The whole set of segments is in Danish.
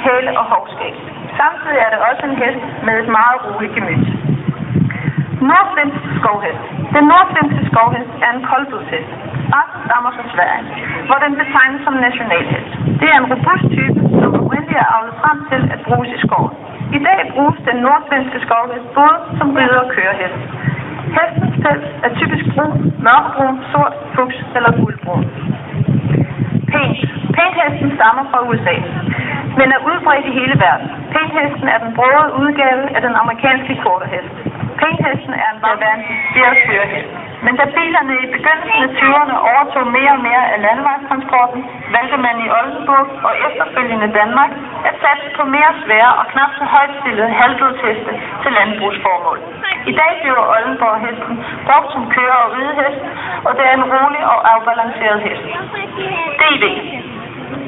hale og hovskæg. Samtidig er det også en hest med et meget roligt gemyt. Nordfinsk skovhest. Den nordfinske skovhest er en koldblodshest. Rassen stammer fra Sverige, hvor den betegnes som nationalhest. Det er en robust type, som oprindeligt er avlet frem til at bruges i skoven. I dag bruges den nordfinske skovhest både som rider- og kørehest. Hestens pels er typisk brun, mørkebrun, sort, fuchs eller guldbrun. Painthesten stammer fra USA, men er udbredt i hele verden. Painthesten er den brogede udgave af den amerikanske quarterhest. Painthesten er en bavariansk førerhest. Men da bilerne i begyndelsen af 20'erne overtog mere og mere af landevejstransporten, valgte man i Oldenburg og efterfølgende Danmark at satse på mere svære og knap så højtstillede halvblodsheste til landbrugsformål. I dag bliver Oldenborg-hesten brugt som kører- og ridehest, og det er en rolig og afbalanceret hest.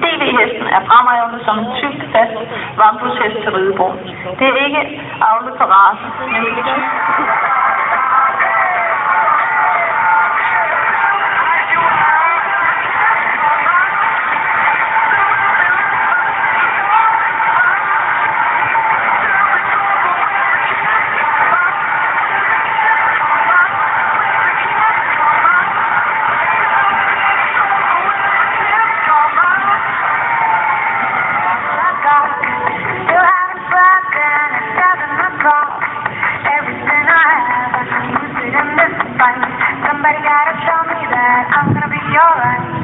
DV-hesten er fremavlet som en tyk, fast varmblodshest til ridebrug. Det er ikke avlet på race, men Somebody gotta tell me that I'm gonna be alright.